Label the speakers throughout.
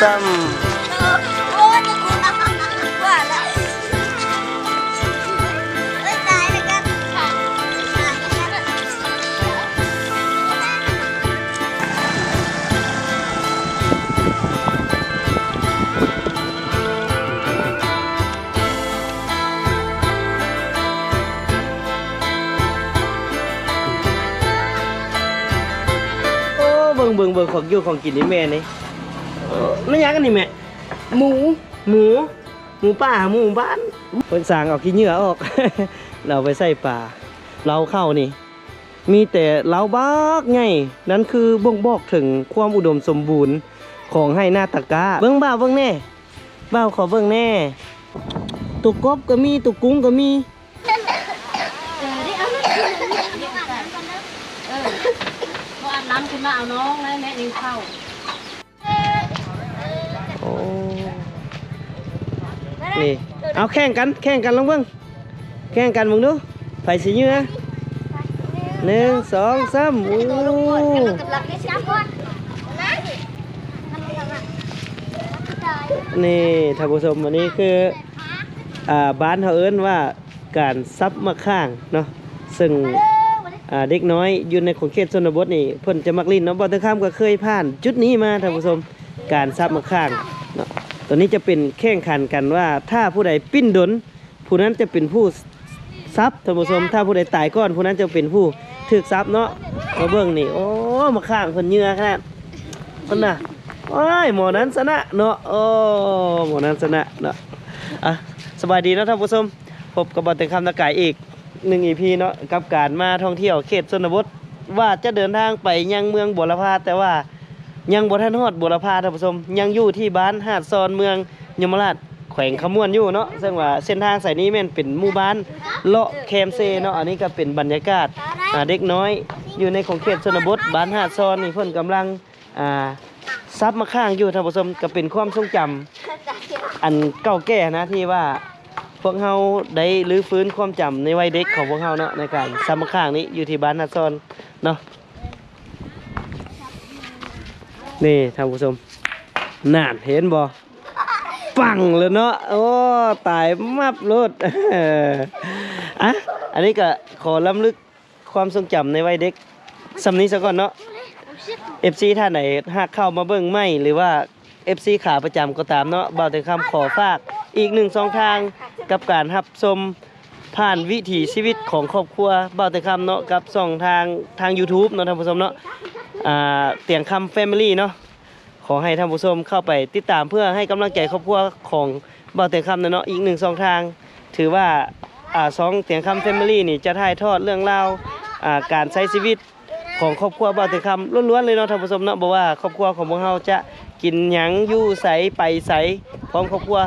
Speaker 1: สามเบิ่งของอยู่ของกินนี่แม่นี่ไม่ยากกันนี่แม่หมูป่าหมูบ้านเพิ่นสร้างเอาขี้เหงื่อออก เราไปใส่ป่าเราเข้านี่มีแต่เราบักไงนั่นคือบ่งบอกถึงความอุดมสมบูรณ์ของให้หน้าตะกาเบิ่งบ่าวเบิ่งแน่บ่าวขอเบิ่งแน่ตุกกบก็มีตุกกุ้งก็มี
Speaker 2: น้ำขึ้นมาเอาน้องแล้วแม่ยิงเข้า
Speaker 1: โอ้นี่เอาแข่งกันลองเบิ่งแข่งกันมึงดูไฟสีเหงื่อ1 2 3โอ้นี่ท่านผู้ชมวันนี้คือบ้านเขาเอิ้นว่าการซับมะข้างเนาะซึ่งเด็กน้อยอยู่ในของเขตชนบทนี่เพิ่นจะมักลิ้นเนาะบ่ตะข้ามก็เคยผ่านจุดนี้มาท่านผู้ชมการซับมะข้างเนาะตัวนี้จะเป็นแข่งขันกันว่าถ้าผู้ใดปิ้นดนผู้นั้นจะเป็นผู้ซับท่านผู้ชมถ้าผู้ใดตายก่อนผู้นั้นจะเป็นผู้ถูกซับเนาะมาเบิ่งนี่โอ้มะข้างเพิ่นเหงื่อขนาดเพิ่นน่ะโอ้ยหมอนั้นชนะเนาะโอ้หมอนั้นชนะเนาะสบายดีเนาะท่านผู้ชมพบกับบ่ตะข้ามตะกายอีก1 EP เนาะกับการมาท่องเที่ยวเขตชนบทว่าจะเดินทางไปยังเมืองบัวลพาแต่ว่ายังบ่ทันฮอดบัวลพาท่านผู้ชมยังอยู่ที่บ้านหาดซอนเมืองยมราชแขวงขมวนอยู่เนาะซึ่งว่าเส้นทางสายนี้แม่นเป็นหมู่บ้านเลาะแคมเซเนาะอันนี้ก็เป็นบรรยากาศเด็กน้อยอยู่ในของเขตชนบทบ้านหาดซอนนี่เพิ่นกำลังซับมะข้างอยู่ท่านผู้ชมก็เป็นความทรงจำอันเก่าแก่นะที่ว่าพวกเราได้รื้อฟื้นความจำในวัยเด็กของพวกเราเนาะในการซับมะข้างนี้อยู่ที่บ้านนาซอนเนาะนี่ท่านผู้ชมน่านเห็นบ่ปังเลยเนาะโอ้ตายมับรถอันนี้ก็ขอล้ำลึกความทรงจำในวัยเด็กสำนี้ซะก่อนเนาะ FC ท่านไหนหากเข้ามาเบิ่งไม่หรือว่า FC ขาประจำก็ตามเนาะบ่าวแต่คำขอฝากอีก1 2 ทางกับการรับชมผ่านวิถีชีวิตของครอบครัวบ่าวแต่คำเนาะกับ2 ทาง YouTube เนาะท่านผู้ชมเนาะเตียงคำ Family เนาะขอให้ท่านผู้ชมเข้าไปติดตามเพื่อให้กำลังใจครอบครัวของบ่าวแต่คำเนาะอีก1 2 ทางถือว่า2เตียงคำ Family นี่จะถ่ายทอดเรื่องราวการใช้ชีวิตของครอบครัวบ่าวแต่คำล้วนๆเลยเนาะท่านผู้ชมเนาะบอกว่าครอบครัวของพวกเราจะกินหยังอยู่ใสไปใสพร้อมครอบครัว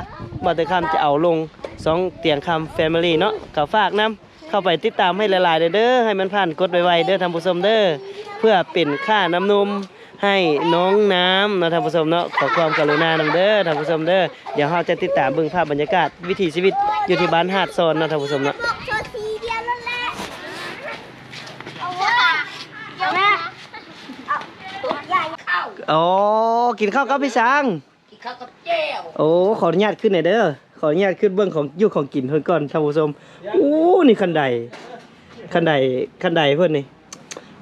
Speaker 1: บ่าวแต่คำจะเอาลง2เตียงคำ Family เนาะก็ฝากนำเข้าไปติดตามให้หลายๆเด้อให้มันผ่านกดไวๆเด้อท่านผู้ชมเด้อเพื่อเป็นค่าน้ำนมให้น้องน้ำเนาะท่านผู้ชมเนาะขอความกรุณานำเด้อท่านผู้ชมเด้อเดี๋ยวเราจะติดตามเบิ่งภาพบรรยากาศวิถีชีวิตอยู่ที่บ้านหาดซอนเนาะท่านผู้ชมเนาะโอ้กินข้าวกับพี่ช้างกินข้าวกับแก้วโอ้ขออนุญาตขึ้นหน่อยเด้อขออนุญาตขึ้นเบื้องของยุคของกินเพิ่นก่อนท่านผู้ชมโอ้นี่คันใดเพิ่นนี่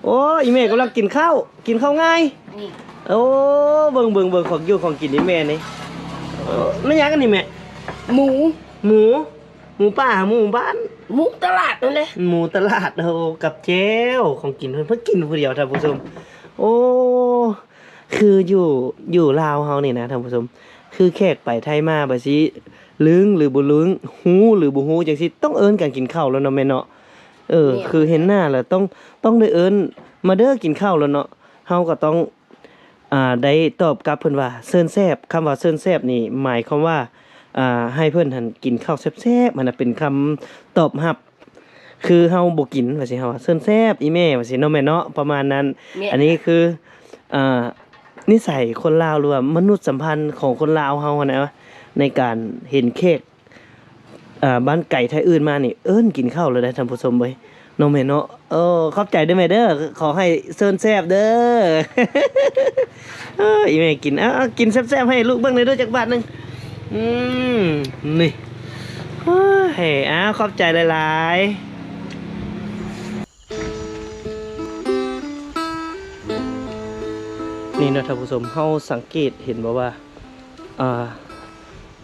Speaker 1: โอ้อีแม่กำลังกินข้าวง่ายโอ้เบิ่งของยุคของกินนี่แม่นี่ไม่ยากกันนี่แม่หมูป่าหมูบ้านหมูตลาดนั่นแหละหมูตลาดโอ้กับแก้วของกินเพิ่นกินผู้เดียวท่านผู้ชมโอ้คืออยู่ลาวเฮานี่นะท่านผู้ชมคือแขกไปไทยมาบ่สิลึงหรือบ่ลึงฮู้หรือบ่ฮู้จังซี่ต้องเอิ้นกันกินข้าวแล้วเนาะแม่เนาะคือเห็นหน้าแล้วต้องได้เอิ้นมาเด้อกินข้าวแล้วเนาะเฮาก็ต้องได้ตอบกลับเพิ่นว่าเชิญแซ่บคำว่าเชิญแซ่บนี่หมายความว่าให้เพิ่นหั่นกินข้าวแซ่บๆมันน่ะเป็นคำตอบรับคือเฮาบ่กินว่าสิเฮาเชิญแซ่บอีแม่ว่าสิเนาะแม่เนาะประมาณนั้นอันนี้คือนิสัยคนลาวหรือว่ามนุษยสัมพันธ์ของคนลาวเฮานะในการเห็นเค้กบ้านไก่ไทยอื่นมานี่เอิ้นกินข้าวเลยได้ท่านผู้ชมเว้ย น้องแม่เนาะขอบใจเด้อแม่เด้อขอให้เซิร์นแซ่บเด้อ อีแม่กินกินแซ่บๆให้ลูกเบิ่งเลยเด้อจักบาทหนึงนี่เฮ้ยขอบใจหลายๆนี่นะท่านผู้ชมเฮาสังเกตเห็นบ่ว่า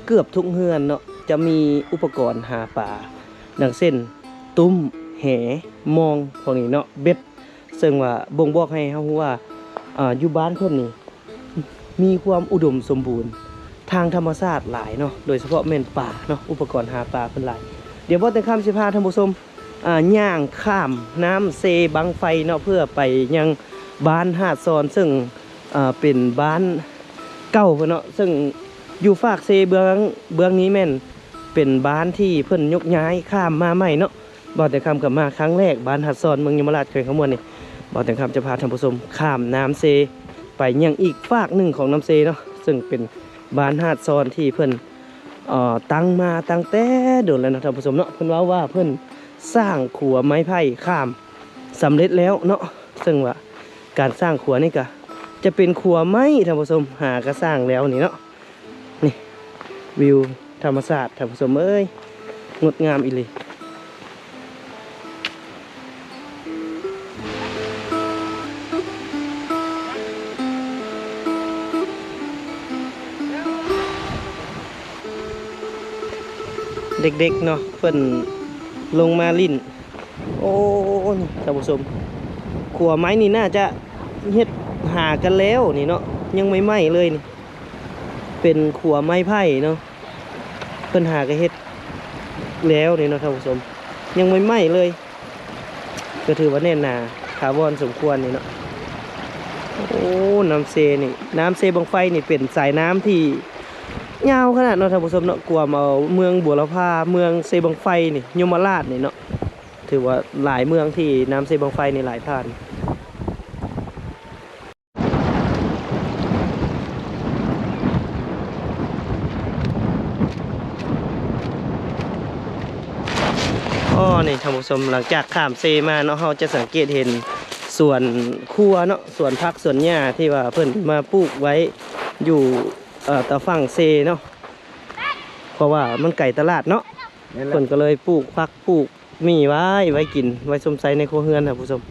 Speaker 1: เกือบทุกเฮือนเนาะจะมีอุปกรณ์หาปลาดังเช่นตุ้มแหมองพวกนี้เนาะเบ็ดซึ่งว่าบ่งบอกให้เฮารู้ว่าอยู่บ้านเพิ่นนี่มีความอุดมสมบูรณ์ทางธรรมชาติหลายเนาะโดยเฉพาะแม่นป่าเนาะอุปกรณ์หาปลาเพิ่นหลายเดี๋ยวบ่แต่คำสิพาท่านผู้ชมย่างข้ามน้ำเซบังไฟเนาะเพื่อไปยังบ้านหาดซอนซึ่งเป็นบ้านเก่าเพิ่นเนาะซึ่งอยู่ฝากเซเบื้องนี้แม่นเป็นบ้านที่เพิ่นยกย้ายข้ามมาใหม่เนาะบ่แต่คำกับมาครั้งแรกบ้านหาดซอนเมืองยมราชเคยขมวนนี่บ่แต่คำจะพาท่านผู้ชมข้ามน้ำเซไปยังอีกฝากหนึ่งของน้ำเซเนาะซึ่งเป็นบ้านหาดซอนที่เพิ่นตั้งมาตั้งแต่โดนแล้วนะท่านผู้ชมเนาะเพิ่นว่าเพิ่นสร้างขัวไม้ไผ่ข้ามสำเร็จแล้วเนาะซึ่งว่าการสร้างขัวนี่ก็จะเป็นขัวไม้ท่านผู้ชมหาก็สร้างแล้วนี่เนาะนี่วิวธรรมชาติท่านผู้ชมเอ้ยงดงามอีหลีเด็กๆเนาะเพิ่นลงมาลิ้นโอ้นี่ท่านผู้ชมขัวไม้นี่น่าจะเฮ็ดหากันแล้วนี่เนาะยังไม่ไหม้เลยนี่เป็นขัวไม้ไผ่เนาะเพิ่นหาก็เฮ็ดแล้วนี่เนาะท่านผู้ชมยังไม่ไหม้เลยก็ถือว่าแน่นหนาถาวรสมควรนี่เนาะโอ้น้ำเซนี่น้ำเซบังไฟนี่เป็นสายน้ำที่ยาวขนาดเนาะท่านผู้ชมเนาะกวมเอาเมืองบัวละพาเมืองเซบังไฟนี่ยมราชนี่เนาะถือว่าหลายเมืองที่น้ำเซบังไฟนี่หลายผ่านนี่ท่านผู้ชมหลังจากข้ามเซมาเนาะเราจะสังเกตเห็นส่วนครัวเนาะส่วนพักส่วนหญ้าที่ว่าเพิ่นมาปลูกไว้อยู่ตะฝั่งเซเนาะเพราะว่ามันไก่ตลาดเนาะเพิ่นก็เลยปลูกพักปลูกมีไว้กินไว้สมใส่ในครัวเรือนท่านผู้ชม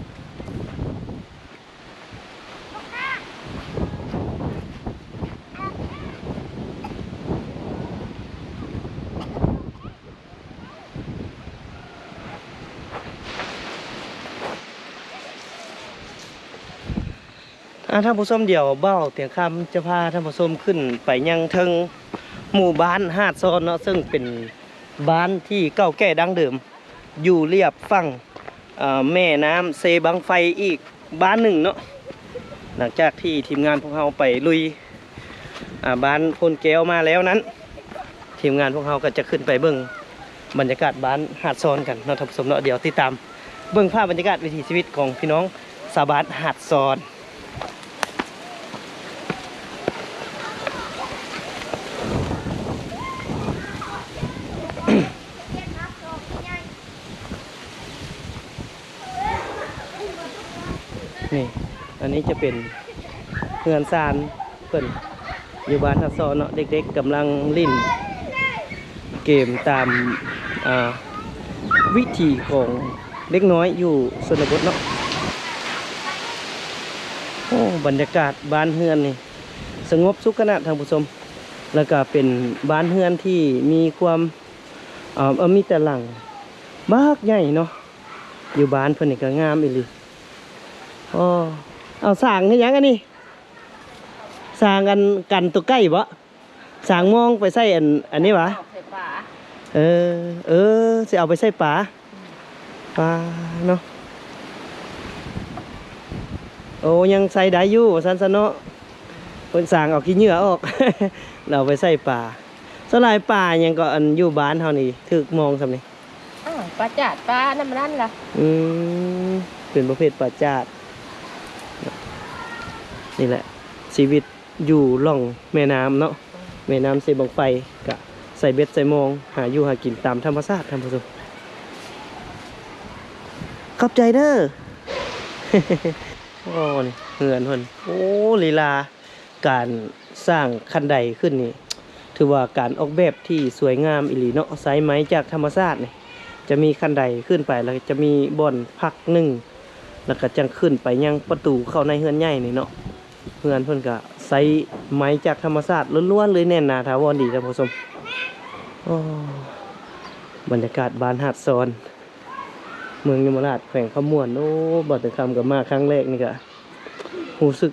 Speaker 1: ท่านผู้ชมเดี๋ยวเบ้าเตียงคำจะพาท่านผู้ชมขึ้นไปยังเทิงหมู่บ้านหาดซอนเนาะซึ่งเป็นบ้านที่เก่าแก่ดั้งเดิมอยู่เรียบฝั่งแม่น้ำเซบังไฟอีกบ้านหนึ่งเนาะหลังจากที่ทีมงานพวกเราไปลุยบ้านพลแก้วมาแล้วนั้นทีมงานพวกเราก็จะขึ้นไปเบิ่งบรรยากาศบ้านหาดซอนกันเนาะท่านผู้ชมเนาะเดี๋ยวติดตามเบิ่งภาพบรรยากาศวิถีชีวิตของพี่น้องชาวบ้านหาดซอนนี่อันนี้จะเป็นเฮือนซานเพิ่นอยู่บ้านทับซ้อนเนาะเด็กๆกำลังเล่นเกมตามวิธีของเล็กน้อยอยู่ชนบทเนาะโอ้บรรยากาศบ้านเฮือนนี่สงบสุขขนาดท่านผู้ชมแล้วก็เป็นบ้านเฮือนที่มีความมีแต่หลังบ้ากใหญ่เนาะอยู่บ้านเพิ่นนี่ก็งามอีหลีเอาสร้างให้ยังอันนี้สร้างกันตัวใกล้บ่สร้างมองไปใส่อันนี้วะจะเอาไปใส่ปลาเนาะโอ้ยังใส่ได้อยู่สันเนาะคนสร้างเอาขี้เหงื่อออก เราไปใส่ปลาสลายปลายังก็อันอยู่บ้านเท่านี้ถึกมองสำนี้
Speaker 2: ปลาจาดปลาน้ำนั่นล่ะ
Speaker 1: เป็นประเภทปลาจาดนี่แหละชีวิตอยู่ล่องแม่น้ำเนาะแม่น้ำเซบังไฟกะใส่เบ็ดใส่มองหาอยู่หากินตามธรรมชาติท่านผู้ชม ขอบใจเด้อ โอ้นี่เฮือนเพิ่นโอ้ลีลาการสร้างคันไดขึ้นนี่ถือว่าการออกแบบที่สวยงามอีหลีเนาะสายไหมจากธรรมชาตินี่จะมีคันไดขึ้นไปแล้วจะมีบ่อนพักหนึ่งแล้วก็จังขึ้นไปยังประตูเข้าในเฮือนใหญ่นี่เนาะเฮือนเพิ่นก็ใช้ไหมจากธรรมชาติล้วนๆเลยแน่นหนาถาวรดีท่านผู้ชมโอ้บรรยากาศบ้านหาดซอนเมืองยมราชแขวงขมวนโอ้บ่ถึงคำกับมาครั้งแรกนี่ก็รู้สึก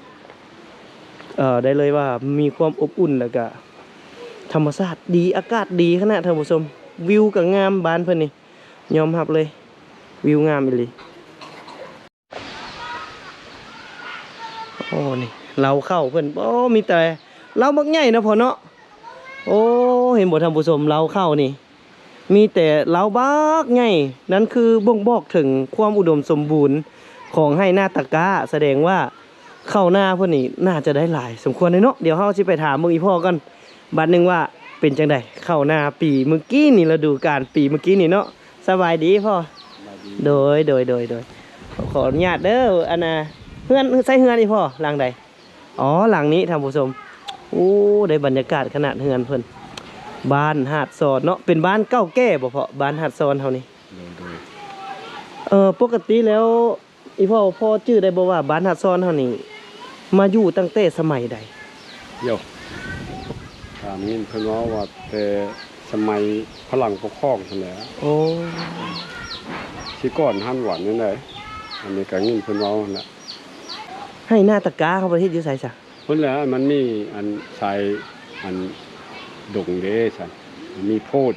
Speaker 1: ได้เลยว่ามีความอบอุ่นแล้วก็ธรรมชาติดีอากาศดีขนาดท่านผู้ชมวิวก็งามบ้านเพิ่นนี่ยอมรับเลยวิวงามอีหลีโอ้นี่เราเข้าเพิ่นโอ้มีแต่เราบักใหญ่นะพ่อเนาะโอ้เห็นบ่ท่านผู้ชมเราเข้านี่มีแต่เราบักใหญ่นั่นคือบ่งบอกถึงความอุดมสมบูรณ์ของให้หน้าตะกร้าแสดงว่าเข้าหน้าเพิ่นนี่น่าจะได้หลายสมควรเลยเนาะเดี๋ยวเฮาสิไปถามมึงอีพ่อกันบัดนึงว่าเป็นจังไดเข้าหน้าปีเมื่อกี้นี่ฤดูกาลปีเมื่อกี้นี่เนาะสบายดีพ่อโดยขออนุญาตเด้ออันน่ะเฮือนใส่เฮือนอีพ่อหลังใดอ๋อหลังนี้ท่านผู้ชมโอ้ได้บรรยากาศขนาดเฮือนเพิ่นบ้านหาดซอนเนาะเป็นบ้านเก่าแก่บ่พ่อบ้านหาดซอนเฮานี่ปกติแล้วอีพ่อชื่อได้บ่ว่าบ้านหาดซอนเฮานี่มาอยู่ตั้งแต่สมัยใด
Speaker 3: โยถามนี่เพิ่นว่าแต่สมัยฝรั่งปกครองนั่นแหละ
Speaker 1: โอ้
Speaker 3: ที่ก่อนหั่นหวานนั่นแหละอันนี้ก็งิ้นเพิ่นนั่นแหละ
Speaker 1: ให้หน้าตะกาเขาประเทศอยู่ไสซะ
Speaker 3: เพิ่นแล้วมันมีอันชายอันดงเด้ซั่นมีโพด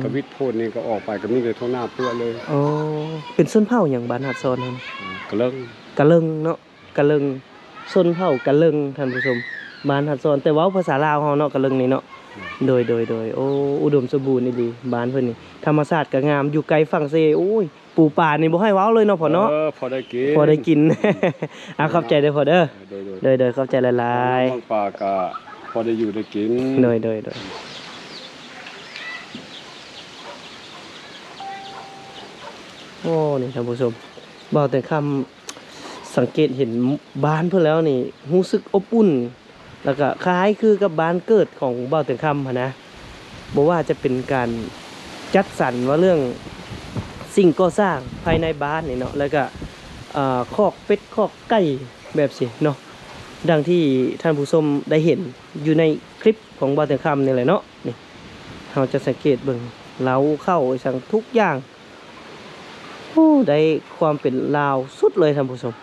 Speaker 3: กระวิดโพดนี่ก็ออกไปก็มีแต่ท้องหน้าเปื้อเลย
Speaker 1: อ๋อเป็นชนเผ่าหยังบ้านหาดซอนเฮาก
Speaker 3: ะเลิง
Speaker 1: เนาะกะเลิงชนเผ่ากะเลิงท่านผู้ชมบ้านหาดซอนแต่เว้าภาษาลาวเฮาเนาะกะเลิงนี่เนาะโดยโอ้อุดมสมบูรณ์ดีบ้านเพิ่นนี่ธรรมชาติก็งามอยู่ไกลฝั่งเซโอ้ยปูป่านี่บ่ให้เว้าเลยเนาะพ่อเนาะ
Speaker 3: พอได้กิน
Speaker 1: เอาขอบใจเด้อพ่อเด้อโดยขอบใจหลาย
Speaker 3: ๆป่าก็พอได้อยู่ได้กิน
Speaker 1: โดยโอ้นี่ท่านผู้ชมเบาแต่คำสังเกตเห็นบ้านเพื่อแล้วนี่รู้สึกอบอุ่นแล้วก็คล้ายคือกับบ้านเกิดของเบาแต่คำนะบอกว่าจะเป็นการจัดสรรว่าเรื่องสิ่งก่อสร้างภายในบ้านนี่เนาะแล้วก็คอกเป็ดคอกไก่แบบสิเนาะดังที่ท่านผู้ชมได้เห็นอยู่ในคลิปของเบาแต่คำนี่แหละเนาะนี่เราจะสังเกตเบิ่งเล้าเข้าสั่งทุกอย่างได้ความเป็นลาวสุดเลยท่านผู้ชม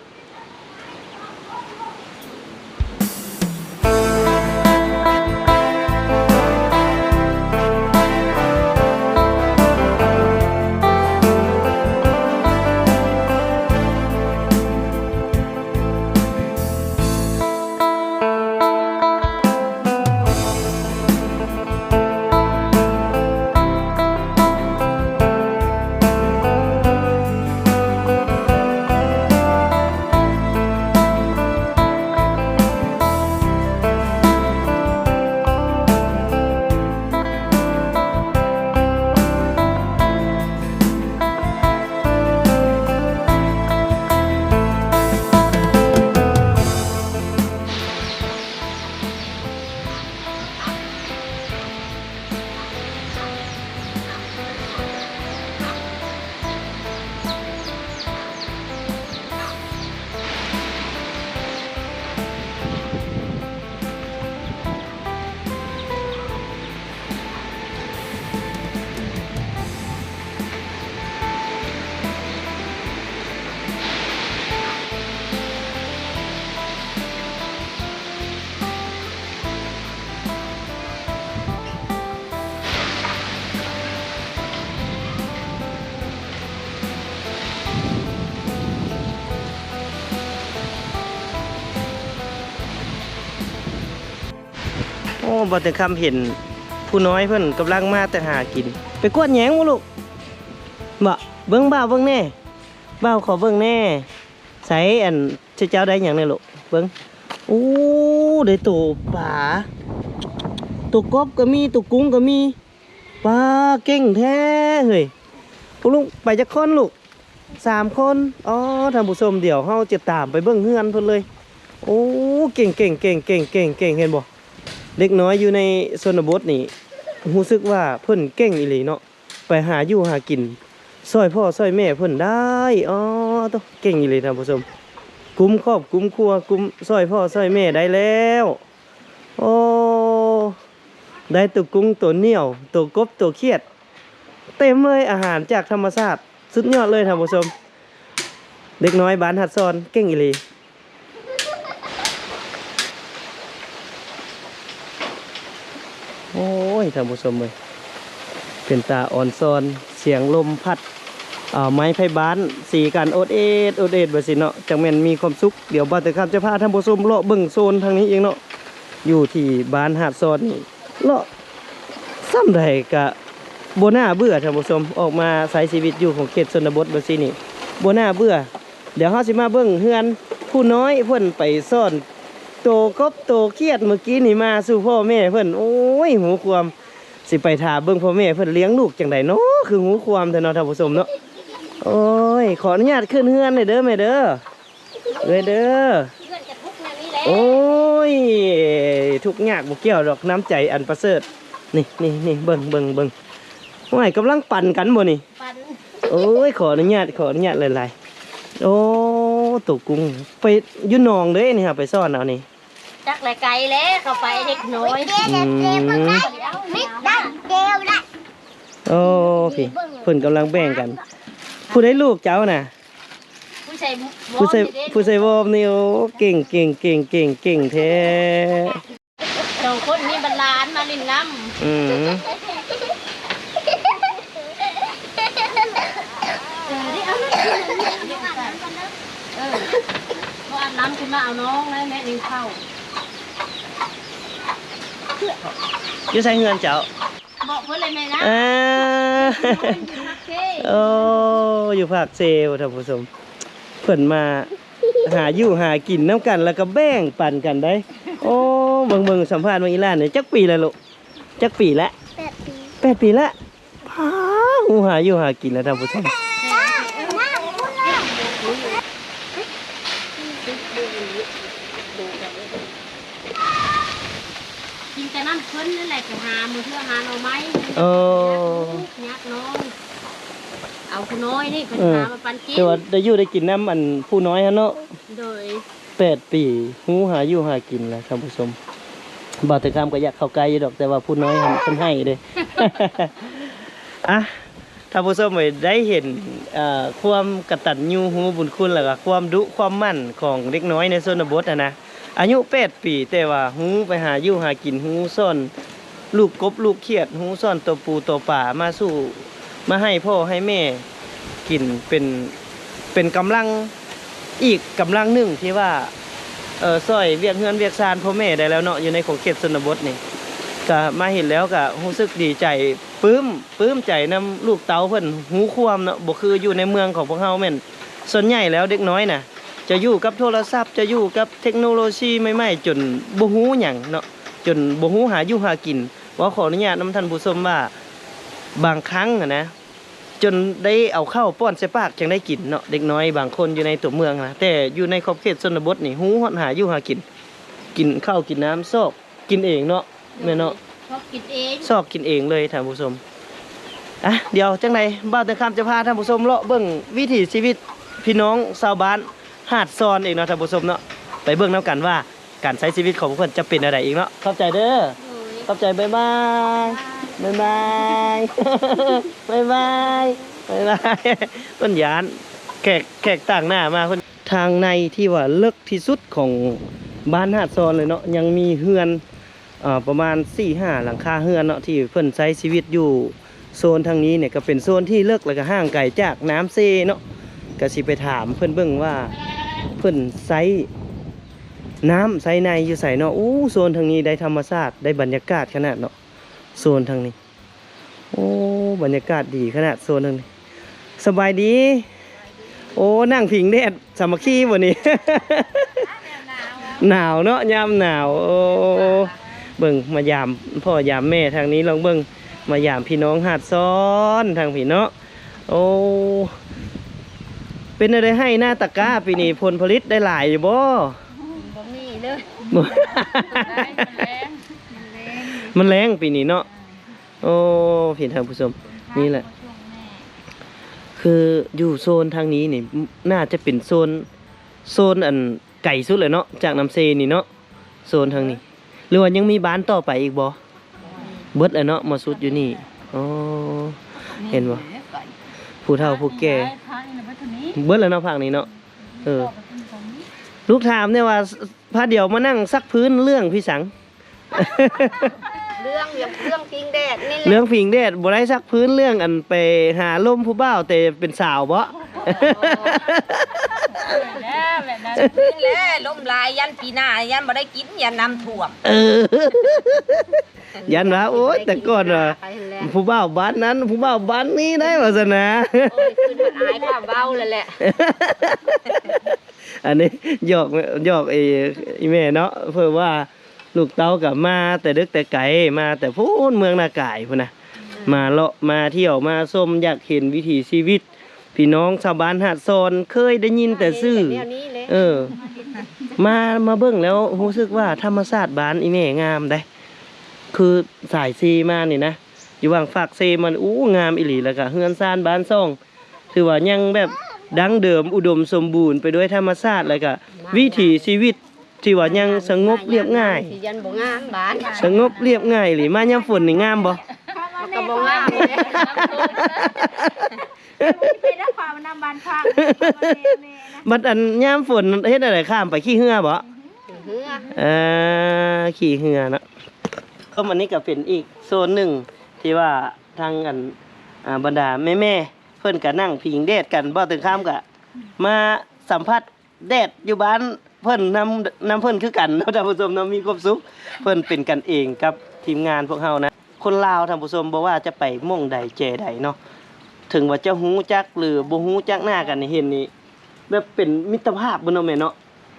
Speaker 1: บ่ถึงคำเห็นผู้น้อยเพิ่นกำลังมาแต่หากินไปกวดแหยงบ่ลูกบ่เบิ่งบ่าวเบิ่งแน่บ่าวขอเบิ่งแน่ใส่อันเจ้าได้หยังเนี่ยลูกเบิ่งโอ้ได้ตัวปลาตัวกบก็มีตัวกุ้งก็มีปลาเก่งแท้เฮ้ยพวกลุงไปจักคนลูก 3 คนอ๋อท่านผู้ชมเดี๋ยวเฮาจะตามไปเบิ่งเฮือนเพิ่นเลยโอ้เก่งเห็นบ่เด็กน้อยอยู่ในชนบทนี่รู้สึกว่าเพิ่นเก่งอีหลีเนาะไปหาอยู่หากินช่วยพ่อช่วยแม่เพิ่นได้อ๋อตเก่งอีหลีท่านผู้ชมกุมครอบกุมครัวกุมช่วยพ่อช่วยแม่ได้แล้วโอ้ได้ตัวกุ้งตัวเหนี่ยวตัวกบตัวเขียดเต็มเลยอาหารจากธรรมชาติสุดยอดเลยท่านผู้ชมเด็กน้อยบ้านหัดซอนเก่งอีหลีโอ้ยท่านผู้ชมเลยเป็นตาอ่อนซอนเสียงลมพัดไม้ไผ่บ้านสีกันโอดเอ็ดแบบสิเนาะจังแม่นมีความสุขเดี๋ยวบ้านแต่ครับจะพาท่านผู้ชมเลาะเบิ่งโซนทางนี้เองเนาะอยู่ที่บ้านหัดซอนนี่เลาะซ้ำใดกะโบน่าเบื่อท่านผู้ชมออกมาใช้ชีวิตอยู่ของเขตชนบทแบบนี้โบน่าเบื่อเดี๋ยวเขาสิมาเบิ่งเฮือนผู้น้อยเพิ่นไปซ่อนโตกบโตเครียดเมื่อกี้นี่มาสู่พ่อแม่เพิ่นโอ้ยหูความสิไปถามเบิ่งพ่อแม่เพิ่นเลี้ยงลูกจังไดเนาะคือหูความแต่เนาะท่านผู้ชมเนาะโอ้ยขออนุญาตขึ้นเฮือนหน่อยเด้อแม่เด้อเลยเด้อ
Speaker 2: เพื่อนจะทุกข์อย่างนี้แหละ
Speaker 1: โอ้ยทุกยากบ่เกี่ยวดอกน้ำใจอันประเสริฐนี่เบิ่งว่าให้กำลังปั่นกันบ่นี่
Speaker 2: ปัน
Speaker 1: โอ้ยขออนุญาตหลายๆโอ้ตัวกุ้งไปอยู่หนองเด้นี่ครับไปซ่อนเอานี่
Speaker 2: จักแหละไกลแล้วเข้าไปเด็กน้อย
Speaker 1: โอ้พี่เพิ่นกำลังแบ่งกัน ผู้ได้ลูกเจ้าน่ะ
Speaker 2: ผู้ชาย
Speaker 1: ผู้ใส่วอร์มนี่โอ้เก่งแท้
Speaker 2: สองคนนี้บรรลานมาลินน้
Speaker 1: อืม
Speaker 2: ำนี่เอาเลยเขาอาบน้ำขึ้นมาเอาน้องแล้วแม่ยิงเข้า
Speaker 1: อยู่ใส่เฮือนเจ้า
Speaker 2: บอกเพื่อนเลยแม่นะ
Speaker 1: โอ้อยู่ภาคเซลท่านผู้ชมเพิ่นมาหาอยู่หากินน้ำกันแล้วก็แบ่งปันกันได้โอ้เบิ่งสัมภาษณ์มาอีหลานเนี่ยจักปีแล้วลูกจักปีละ8 ปีละพาหูหาอยู่หากินแล้วท่านผู้ชม
Speaker 2: กินแต่น้ำเพิ่นนั่นแหละจะหามือเพื่อหาหน่อไม้
Speaker 1: โอ้
Speaker 2: ยักน้อยเอาคุณน้อยนี่เป็นหามาปันกิน
Speaker 1: แต่ว่าได้อยู่ได้กินน้ำอันผู้น้อยฮะเนาะ
Speaker 2: โดย
Speaker 1: 8 ปีหูหาอยู่หากินแล้วท่านผู้ชมบ่ถึงคำก็อยากเข้าใกล้อยู่ดอกแต่ว่าผู้น้อยเพิ่นให้เด้ อ่ะท่านผู้ชมได้เห็นความกตัญญูหูบุญคุณแล้วก็ความดุความมั่นของเด็กน้อยในชนบทนะอายุ8 ปีแต่ว่าหูไปหาอยู่หากินหูซ่อนลูกกบลูกเขียดหูซ่อนตัวปูตัวป่ามาสู่มาให้พ่อให้แม่กินเป็นกำลังอีกกำลังหนึ่งที่ว่าซอยเวียกเฮือนเวียกซานพ่อแม่ได้แล้วเนาะอยู่ในของเขตชนบทนี่ก็มาเห็นแล้วก็รู้สึกดีใจปลื้มใจนำลูกเต๋าเพิ่นหูความเนาะบ่คืออยู่ในเมืองของพวกเฮาแม่นส่วนใหญ่แล้วเด็กน้อยน่ะจะอยู่กับโทรศัพท์จะอยู่กับเทคโนโลยีใหม่ๆจนบ่ฮู้หยังเนาะจนบ่ฮู้หาอยู่หากินว่าขออนุญาตนำท่านผู้ชมว่าบางครั้งนะจนได้เอาข้าวป้อนใส่ปากจังได้กินเนาะเด็กน้อยบางคนอยู่ในตัวเมืองนะแต่อยู่ในขอบเขตชนบทนี่ฮู้หาอยู่หากินข้าวกินน้ำซอกกินเองเนาะแม่เนาะ
Speaker 2: ชอบกินเอง
Speaker 1: ชอบกินเองเลยท่านผู้ชมอ่ะเดี๋ยวจังไดบ้าวแต่คำจะพาท่านผู้ชมเลาะเบิ่งวิถีชีวิตพี่น้องชาวบ้านหาดซอนเองเนาะท่านผู้ชมเนาะไปเบิ่งน้ำกันว่าการใช้ชีวิตของพวกเพิ่นจะเป็นอะไรอีกเนาะเข้าใจเด้อเข้าใจบ๊ายบายเพิ่นยานแขกต่างหน้ามาเพิ่นทางในที่ว่าเลิกที่สุดของบ้านหาดซอนเลยเนาะยังมีเฮือนประมาณ 4-5 หลังคาเฮือนเนาะที่เพิ่นใช้ชีวิตอยู่โซนทางนี้เนี่ยก็เป็นโซนที่เลิกแล้วก็ห่างไกลจากน้ำเซเนาะก็สิไปถามเพิ่นเบิ่งว่าเพิ่นใช้น้ำใช้ในอยู่ใส่เนาะอู้โซนทางนี้ได้ธรรมชาติได้บรรยากาศขนาดเนาะโซนทางนี้โอ้บรรยากาศดีขนาดโซนทางนี้สบายดีโอ้นั่งผิงแดดสามัคคีบ่นี่ หนาวเนาะยามหนาวโอ้เบิ่งมายามพ่อยามแม่ทางนี้ลองเบิ่งมายามพี่น้องหาดซ้อนทางพี่เนาะโอ้ เป็นอะไรให้หน้าตะกร้าปีนี้ผลผลิตได้หลายอยู่บ่
Speaker 2: บ่มีเลย
Speaker 1: มันแรงปีนี้เนาะโอ้พี่ท่านผู้ชมนี่แหละคืออยู่โซนทางนี้นี่น่าจะเป็นโซนอันไก่สุดเลยเนาะจากน้ำเซนี่เนาะโซนทางนี้หรือว่ายังมีบ้านต่อไปอีกบ่เบิดเลยเนาะมาสุดอยู่นี่อ๋อเห็นบ่ผู้เฒ่าผู้แก่เบิดแล้วเนาะภาคนี้เนาะลูกถามเนี่ยว่าพาเดี๋ยวมานั่งซักพื้นเรื่องพี่สัง
Speaker 2: เรื่องพิงแดดนี่แหละ
Speaker 1: เรื่องผิงแดดบ่ได้ซักพื้นเรื่องอันไปหาล่มผู้บ่าวแต่เป็นสาวบ่
Speaker 4: แล้วแบบนั้นแล้วลมลายยันปีหน้ายันบ่ได้กินยันน้ำท่วม
Speaker 1: ยันว่าโอ๊ยแต่ก่อนว่าผู้บ่าวบ้านนั้นผู้บ่าวบ้านนี้ได้ว่าซั่นนะ
Speaker 2: โอ้ยคือมันอายผ้าเบาเลยแหละ
Speaker 1: อันนี้หยอกไอ้แม่เนาะเพื่อว่าลูกเต้ากับมาแต่ดึกแต่ไกลมาแต่พูนเมืองนากายพุ่นนะมาเลาะมาเที่ยวมาชมอยากเห็นวิถีชีวิตพี่น้องชาวบ้านหาดซอนเคยได้ยินแต่ซื่อมาเบิ่งแล้วรู้สึกว่าธรรมชาติบ้านอีแม่งามได้คือสายซีมานี่นะอยู่ว่างฝากเซมันงามอีหลีแล้วก็เฮือนซ่านบ้านซ่องถือว่ายังแบบดั้งเดิมอุดมสมบูรณ์ไปด้วยธรรมชาติแล้วก็วิถีชีวิตที่ว่ายังสงบเรียบง่าย
Speaker 2: ยันบ่งามบ้าน
Speaker 1: สงบเรียบง่ายหรือมายามฝนนี่งามบ่
Speaker 2: มันก็บ่งามเลย
Speaker 4: เป็นนักความนำบานพัง
Speaker 1: บัดอันยามฝนเฮ็ดอะไรข้ามไปขี้เหือบ่
Speaker 2: เหือ
Speaker 1: ขี้เหือเนาะก็อันนี้ก็เป็นอีกโซนหนึ่งที่ว่าทางอันบรรดาแม่ๆเพิ่นก็นั่งพิงแดดกันบ่ถึงข้ามก็มาสัมผัสแดดอยู่บ้านเพิ่นนำเพิ่นคือกันเนาะท่านผู้ชมเนาะมีความสุขเพิ่นเป็นกันเองกับทีมงานพวกเฮานะคนลาวท่านผู้ชมบ่ว่าจะไปม่งใดเจใดเนาะถึงว่าจะฮู้จักหรือบ่ฮู้จักหน้ากันนี่เห็นนี่แบบเป็นมิตรภาพบ่เนาะแม่เนาะ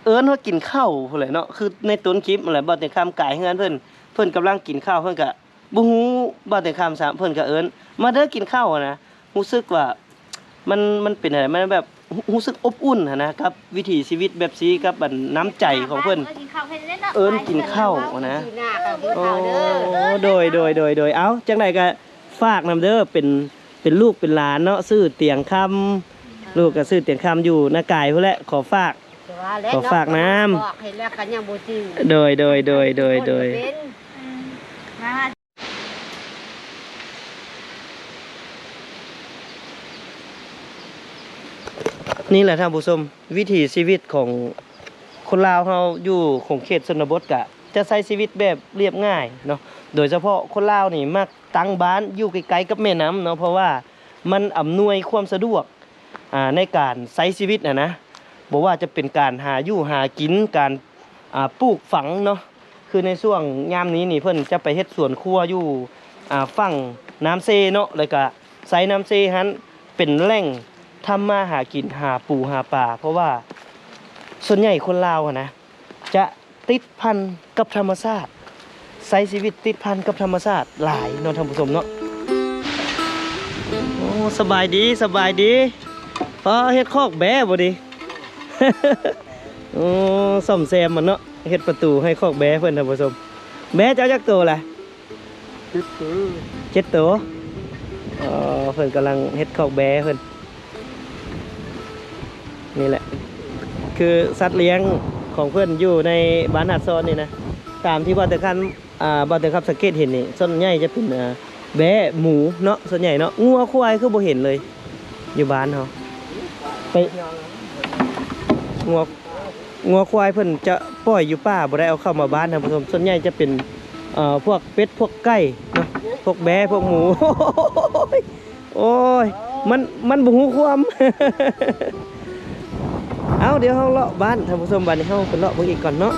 Speaker 1: เอิ้นว่ากินข้าวพุ่นแหละเนาะคือในต้นคลิปนั่นแหละบ่แต่คำกายเฮือนเพิ่นกำลังกินข้าวเพิ่นก็บ่ฮู้บ่แต่คำสามเพิ่นก็เอิ้นมาเด้อกินข้าวนะรู้สึกว่ามันเป็นอะไรมันแบบรู้สึกอบอุ่นนะกับวิถีชีวิตแบบซีกับบันน้ำใจของเพิ่นเอิ้นกินข้าวนะโอ้โดยเอ้าจังไดก็ฝากนำเด้อเป็นลูกเป็นหลานเนาะซื้อเตียงคำลูกก็ซื้อเตียงคำอยู่นากายพุ่นแหละขอฝากน้ำ
Speaker 2: บอกให้แล้วกันยังบ่จริง
Speaker 1: โดยนี่แหละท่านผู้ชมวิถีชีวิตของคนลาวเฮาอยู่ของเขตชนบทกะจะใช้ชีวิตแบบเรียบง่ายเนาะโดยเฉพาะคนลาวนี่มักตั้งบ้านอยู่ใกล้ๆกับแม่น้ำเนาะเพราะว่ามันอำนวยความสะดวกในการใช้ชีวิตนะบอกว่าจะเป็นการหาอยู่หากินการปลูกฝังเนาะคือในช่วงยามนี้นี่เพิ่นจะไปเฮ็ดสวนครัวอยู่ฝั่งน้ำเซเนาะแล้วก็ใช้น้ำเซหันเป็นแหล่งทำมาหากินหาปูหาปลาเพราะว่าส่วนใหญ่คนลาวนะจะติดพันกับธรรมชาติใช้ชีวิตติดพันกับธรรมชาติหลายเนาะท่านผู้ชมเนาะโอ้สบายดีพอเฮ็ดคอกแบะบ่ดี โอ้ซ่อมแซมมันเนาะเฮ็ดประตูให้คอกแบะเพิ่นท่านผู้ชมแบะเจ้าจักตัวล่ะ7ตัวเพิ่นกำลังเฮ็ดคอกแบะเพิ่นนี่แหละคือสัตว์เลี้ยงของเพื่อนอยู่ในบ้านหาดซอนนี่นะตามที่บ่แต่คันบ่แต่ครับสังเกตเห็นนี่ส่วนใหญ่จะเป็นแบะหมูเนาะส่วนใหญ่เนาะงัวควายคือบ่เห็นเลยอยู่บ้านเฮาไปงัวควายเพิ่นจะปล่อยอยู่ป่าบ่ได้เอาเข้ามาบ้านท่านผู้ชมส่วนใหญ่จะเป็นพวกเป็ดพวกไก่เนาะพวกแบะพวกหมู โอ้ยมันบ่ฮู้ความ เอาเดี๋ยวเราเลาะบ้านท่านผู้ชมบ้านนี้เราไปเลาะเบิ่งอีกก่อนเนาะ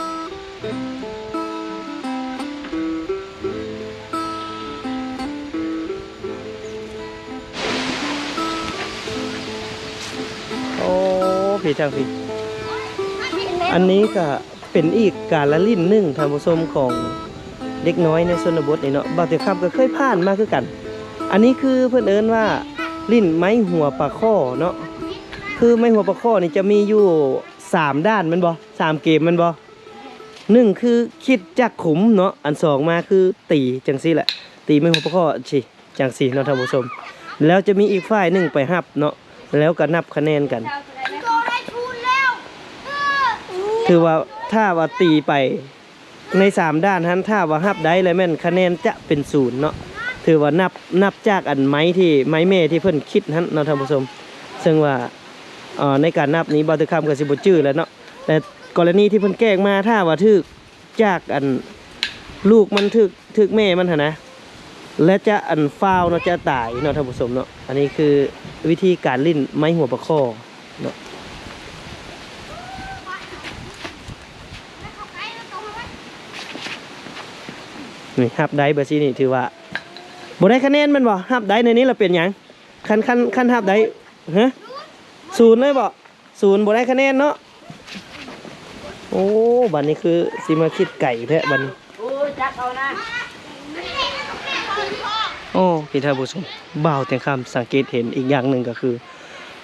Speaker 1: โอ้พี่ทางพี่อันนี้ก็เป็นอีกการละลิ้นหนึ่งท่านผู้ชมของเด็กน้อยในชนบทนี่เนาะบางทีครับก็เคยผ่านมาคือกันอันนี้คือเพิ่นเอิ้นว่าลิ้นไม้หัวปลาข้อเนาะคื คือไม้หัวปะข้อนี่จะมีอยู่3ด้านแมันบ่3เกมแมันบ่1คือคิดจักขุมเนาะอัน2มาคือตีจังซี่แหละตีไม้หัวปะข้อสิจังซี่เนาะท่านผู้ชมแล้วจะมีอีกฝ่ายหนึ่งไปฮับเนาะแล้วก็นับคะแนนกันคือว่าถ้าว่าตีไปใน3ด้านนั้นถ้าว่าฮับได้แล้วแม่นคะแนนจะเป็น0เนาะถือว่านับจากอันไม้ที่ไม้เมที่เพิ่นคิดนั้นเนาะท่านผู้ชมซึ่งว่าในการนับนี้บ่าวตะคำก็สิบ่จื้อแล้วเนาะแต่กรณีที่เพิ่นแกล้งมาถ้าว่าถึกจากอันลูกมันถึกแม่มันหั่นนะและจะอันฟาวเนาะจะตายเนาะท่านผู้ชมเนาะอันนี้คือวิธีการลิ้นไม้หัวปะข้อเนาะนี่ฮับได้เบอร์ซี่นี่ถือว่าบ่ได้คะแนนมันบ่ฮับได้ในนี้เราเป็นหยังคันฮับได้ฮะ0เลยบ่0บ่ได้คะแนนเนาะโอ้บัดนี้คือสิมาคิดไก่แท้บัดนี้
Speaker 4: โอ้ยจักเอานะ
Speaker 1: โอ้พี่ท่านผู้ชมบ่าวแต่คำสังเกตเห็นอีกอย่างหนึ่งก็คือ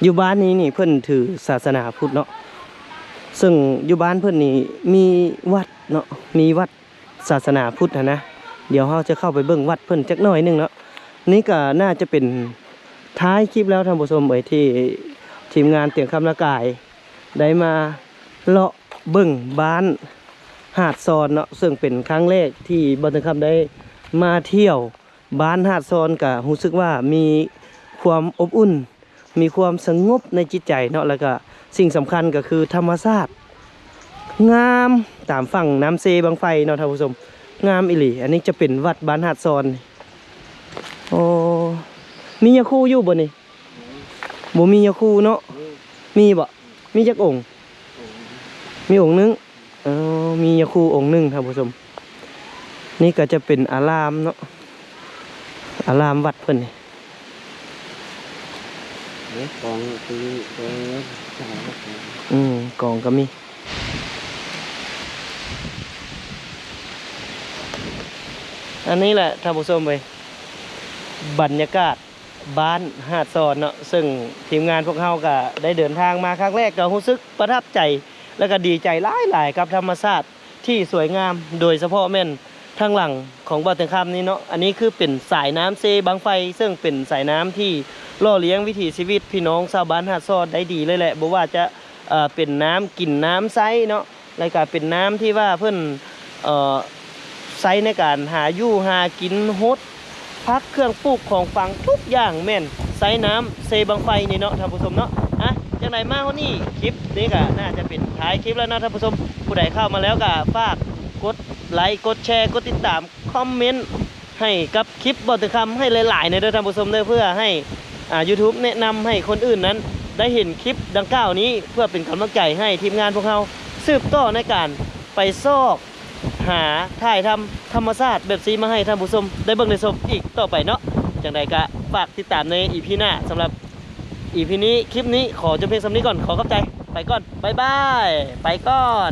Speaker 1: อยู่บ้านนี้นี่เพิ่นถือศาสนาพุทธเนาะซึ่งอยู่บ้านเพิ่นนี่มีวัดเนาะมีวัดศาสนาพุทธนะเดี๋ยวเราจะเข้าไปเบิ่งวัดเพิ่นจักหน่อยหนึงเนาะนี่ก็น่าจะเป็นท้ายคลิปแล้วท่านผู้ชมที่ทีมงานเตียงคำละกายได้มาเลาะเบิ่งบ้านหาดซอนเนาะซึ่งเป็นครั้งแรกที่บ่าวแต่คำได้มาเที่ยวบ้านหาดซอนก็รู้สึกว่ามีความอบอุ่นมีความสงบในจิตใจเนาะแล้วก็สิ่งสำคัญก็คือธรรมชาติงามตามฝั่งน้ำเซบางไฟเนาะท่านผู้ชมงามอีหลีอันนี้จะเป็นวัดบ้านหาดซอนโอ้มียาคูอยู่บ่นี่บ่มียาคูเนาะมีบ่มีจักองค์มีองค์นึงมียาคูองค์นึงท่านผู้ชมนี่ก็จะเป็นอารามเนาะอารามวัดเพิ่นนี่
Speaker 3: กองคื
Speaker 1: กองก็มีอันนี้แหละท่านผู้ชมไปบรรยากาศบ้านหาดซอนเนาะซึ่งทีมงานพวกเขาก็ได้เดินทางมาครั้งแรกก็รู้สึกประทับใจแล้วก็ดีใจหลายๆกับธรรมชาติที่สวยงามโดยเฉพาะแม่นทางหลังของบ่อเตียงคำนี้เนาะอันนี้คือเป็นสายน้ำเซบางไฟซึ่งเป็นสายน้ำที่ล่อเลี้ยงวิถีชีวิตพี่น้องชาวบ้านหาดซอนได้ดีเลยแหละบ่ว่าจะเป็นน้ำกินน้ำใสเนาะแล้วก็เป็นน้ำที่ว่าเพิ่นใช้ในการหาอยู่หากินฮดพักเครื่องปลูกของฝังทุกอย่างแม่นใช้น้ำเซบางไฟนี่เนาะท่านผู้ชมเนาะจังไหนมาวันนี้คลิปนี้ก็น่าจะเป็นท้ายคลิปแล้วนะท่านผู้ชมผู้ใดเข้ามาแล้วก็ฝากกดไลค์กดแชร์กดติดตามคอมเมนต์ให้กับคลิปบ่อตะคำให้หลายๆในเด้อท่านผู้ชมเด้อเพื่อให้YouTube แนะนำให้คนอื่นนั้นได้เห็นคลิปดังกล่าวนี้เพื่อเป็นกำลังใจให้ทีมงานพวกเราสืบต่อในการไปซอกหาถ่ายทำธรรมชาติแบบซีมาให้ท่านผู้ชมได้เบิ่งได้ชมอีกต่อไปเนาะจังใดก็ฝากติดตามใน EP หน้าสำหรับ EP นี้คลิปนี้ขอจบเพียงสำนี้ก่อนขอขอบใจไปก่อนบ๊ายบายไปก่อน